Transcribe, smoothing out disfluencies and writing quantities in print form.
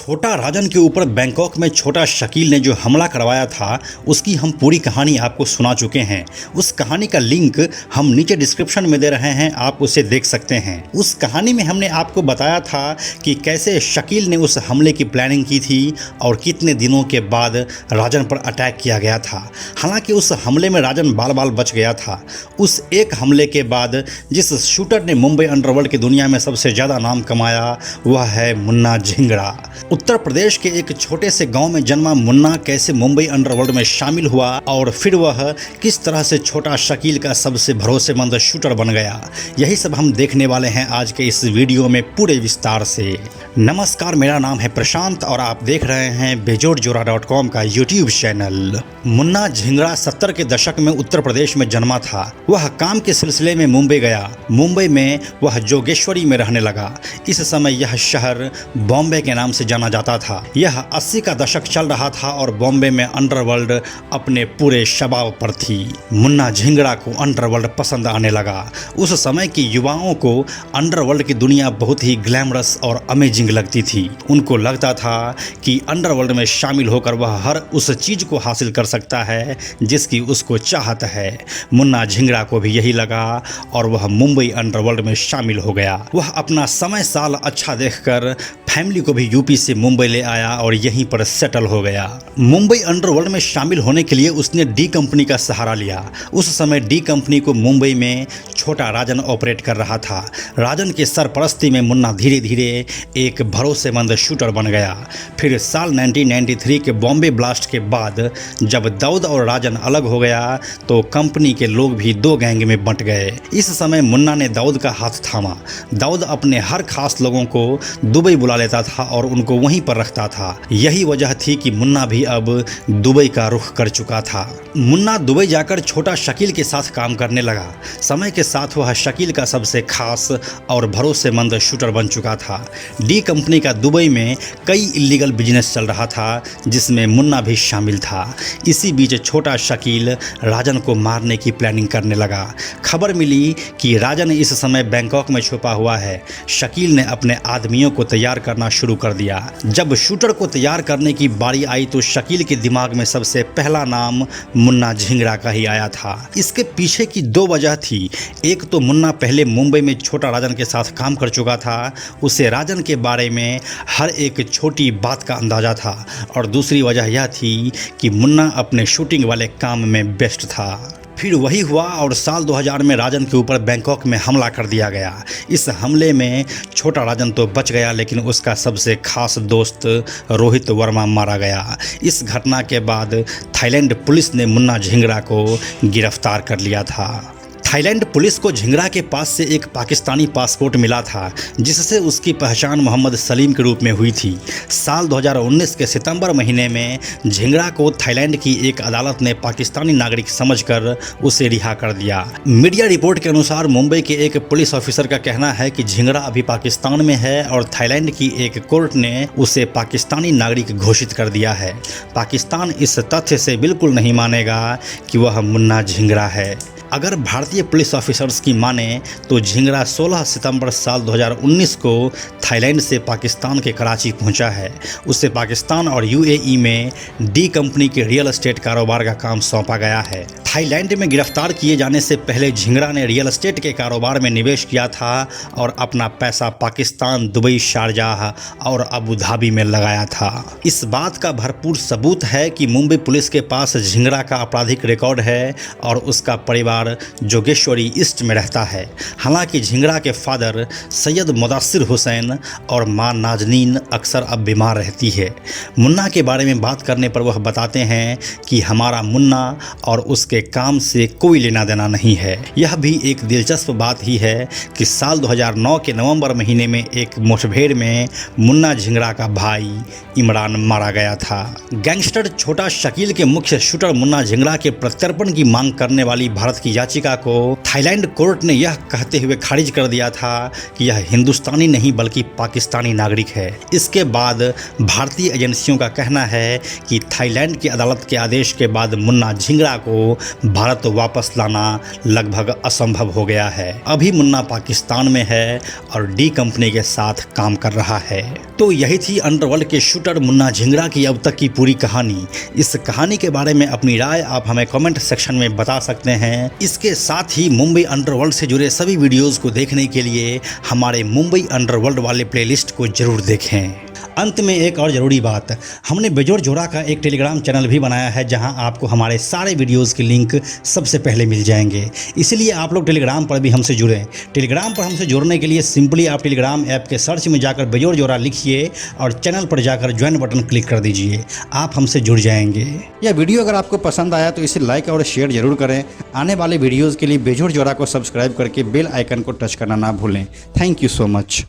छोटा राजन के ऊपर बैंकॉक में छोटा शकील ने जो हमला करवाया था उसकी हम पूरी कहानी आपको सुना चुके हैं। उस कहानी का लिंक हम नीचे डिस्क्रिप्शन में दे रहे हैं, आप उसे देख सकते हैं। उस कहानी में हमने आपको बताया था कि कैसे शकील ने उस हमले की प्लानिंग की थी और कितने दिनों के बाद राजन पर अटैक किया गया था। हालांकि उस हमले में राजन बाल बाल बच गया था। उस एक हमले के बाद जिस शूटर ने मुंबई अंडरवर्ल्ड की दुनिया में सबसे ज़्यादा नाम कमाया वह है मुन्ना झिंगड़ा। उत्तर प्रदेश के एक छोटे से गांव में जन्मा मुन्ना कैसे मुंबई अंडरवर्ल्ड में शामिल हुआ और फिर वह किस तरह से छोटा शकील का सबसे भरोसेमंद शूटर बन गया, यही सब हम देखने वाले हैं आज के इस वीडियो में पूरे विस्तार से। नमस्कार, मेरा नाम है प्रशांत और आप देख रहे हैं बेजोड़जोड़ा.com का यूट्यूब चैनल। मुन्ना झिंगड़ा 70 के दशक में उत्तर प्रदेश में जन्मा था। वह काम के सिलसिले में मुंबई गया। मुंबई में वह जोगेश्वरी में रहने लगा। इस समय यह शहर बॉम्बे के नाम से जाना जाता था। यह 80 का दशक चल रहा था और बॉम्बे में अंडरवर्ल्ड अपने पूरे शबाब पर थी। मुन्ना झिंगड़ा को अंडरवर्ल्ड पसंद आने लगा। उस समय की युवाओं को अंडरवर्ल्ड की दुनिया बहुत ही ग्लैमरस और अमेजिंग लगती थी। उनको लगता था कि अंडरवर्ल्ड में शामिल होकर वह हर उस चीज को हासिल कर सकता है जिसकी उसको चाहत है। मुन्ना झिंगड़ा को भी यही लगा और वह मुंबई अंडरवर्ल्ड में शामिल हो गया। वह अपना समय साल अच्छा देखकर फैमिली को भी यूपी से मुंबई ले आया और यहीं पर सेटल हो गया। मुंबई अंडरवर्ल्ड में शामिल होने के लिए उसने डी कंपनी का सहारा लिया। उस समय डी कंपनी को मुंबई में छोटा राजन ऑपरेट कर रहा था। राजन के सरपरस्ती में मुन्ना धीरे धीरे एक भरोसेमंद शूटर बन गया। फिर साल 1993 के बॉम्बे ब्लास्ट के बाद जब दाऊद और राजन अलग हो गया तो कंपनी के लोग भी दो गैंग में बंट गए। इस समय मुन्ना ने दाऊद का हाथ थामा। दाऊद अपने हर खास लोगों को दुबई बुला लेता था और उनको वहीं पर रखता था। यही वजह थी कि मुन्ना भी अब दुबई का रुख कर चुका था। मुन्ना दुबई जाकर छोटा शकील के साथ काम करने लगा। समय के साथ वह शकील का सबसे खास और भरोसेमंद शूटर बन चुका था। डी कंपनी का दुबई में कई इलीगल बिजनेस चल रहा था जिसमें मुन्ना भी शामिल था। इसी बीच छोटा शकील राजन को मारने की प्लानिंग करने लगा। खबर मिली कि राजन इस समय बैंकॉक में छुपा हुआ है। शकील ने अपने आदमियों को तैयार करना शुरू कर दिया। जब शूटर को तैयार करने की बारी आई तो शकील के दिमाग में सबसे पहला नाम मुन्ना झिंगड़ा का ही आया था। इसके पीछे की दो वजह थी। एक तो मुन्ना पहले मुंबई में छोटा राजन के साथ काम कर चुका था, उसे राजन के बारे में हर एक छोटी बात का अंदाजा था, और दूसरी वजह यह थी कि मुन्ना अपने शूटिंग वाले काम में बेस्ट था। फिर वही हुआ और साल 2000 में राजन के ऊपर बैंकॉक में हमला कर दिया गया। इस हमले में छोटा राजन तो बच गया लेकिन उसका सबसे खास दोस्त रोहित वर्मा मारा गया। इस घटना के बाद थाईलैंड पुलिस ने मुन्ना झिंगड़ा को गिरफ्तार कर लिया था। थाईलैंड पुलिस को झिंगड़ा के पास से एक पाकिस्तानी पासपोर्ट मिला था जिससे उसकी पहचान मोहम्मद सलीम के रूप में हुई थी। साल 2019 के सितंबर महीने में झिंगड़ा को थाईलैंड की एक अदालत ने पाकिस्तानी नागरिक समझकर उसे रिहा कर दिया। मीडिया रिपोर्ट के अनुसार मुंबई के एक पुलिस ऑफिसर का कहना है कि झिंगड़ा अभी पाकिस्तान में है और थाईलैंड की एक कोर्ट ने उसे पाकिस्तानी नागरिक घोषित कर दिया है। पाकिस्तान इस तथ्य से बिल्कुल नहीं मानेगा कि वह मुन्ना झिंगड़ा है। अगर भारतीय पुलिस ऑफिसर्स की माने तो झिंगड़ा 16 सितंबर साल 2019 को थाईलैंड से पाकिस्तान के कराची पहुंचा है। उसे पाकिस्तान और यूएई में डी कंपनी के रियल एस्टेट कारोबार का काम सौंपा गया है। थाईलैंड में गिरफ्तार किए जाने से पहले झिंगड़ा ने रियल एस्टेट के कारोबार में निवेश किया था और अपना पैसा पाकिस्तान, दुबई, शारजाह और अबू धाबी में लगाया था। इस बात का भरपूर सबूत है कि मुंबई पुलिस के पास झिंगड़ा का आपराधिक रिकॉर्ड है और उसका परिवार जोगेश्वरी ईस्ट में रहता है। हालांकि झिंगड़ा के फादर सैयद मुदस्सिर हुसैन और मां नाजनीन अक्सर अब बीमार रहती है। मुन्ना के बारे में बात करने पर वह बताते हैं कि हमारा मुन्ना और उसके काम से कोई लेना देना नहीं है। यह भी एक दिलचस्प बात ही है कि साल 2009 के नवंबर महीने में एक मुठभेड़ में मुन्ना झिंगड़ा का भाई इमरान मारा गया था। गैंगस्टर छोटा शकील के मुख्य शूटर मुन्ना झिंगड़ा के प्रत्यर्पण की मांग करने वाली भारत की याचिका को थाईलैंड कोर्ट ने यह कहते हुए खारिज कर दिया था कि यह हिंदुस्तानी नहीं बल्कि पाकिस्तानी नागरिक है। इसके बाद भारतीय एजेंसियों का कहना है कि थाईलैंड की अदालत के आदेश के बाद मुन्ना झिंगरा को भारत वापस लाना लगभग असंभव हो गया है। अभी मुन्ना पाकिस्तान में है और डी कंपनी के साथ काम कर रहा है। तो यही थी अंडरवर्ल्ड के शूटर मुन्ना झिंगरा की अब तक की पूरी कहानी। इस कहानी के बारे में अपनी राय आप हमें कमेंट सेक्शन में बता सकते हैं। इसके साथ ही मुंबई अंडरवर्ल्ड से जुड़े सभी वीडियोस को देखने के लिए हमारे मुंबई अंडरवर्ल्ड वाले प्लेलिस्ट को जरूर देखें। अंत में एक और ज़रूरी बात, हमने बेजोड़ जोड़ा का एक टेलीग्राम चैनल भी बनाया है जहां आपको हमारे सारे वीडियोस के लिंक सबसे पहले मिल जाएंगे। इसलिए आप लोग टेलीग्राम पर भी हमसे जुड़ें। टेलीग्राम पर हमसे जुड़ने के लिए सिंपली आप टेलीग्राम ऐप के सर्च में जाकर बेजोड़ जोड़ा लिखिए और चैनल पर जाकर ज्वाइन बटन क्लिक कर दीजिए। आप हमसे जुड़ जाएंगे। यह वीडियो अगर आपको पसंद आया तो इसे लाइक और शेयर जरूर करें। आने वाले वीडियोज़ के लिए बेजोड़ जोड़ा को सब्सक्राइब करके बेल आइकन को टच करना ना भूलें। Thank you so much.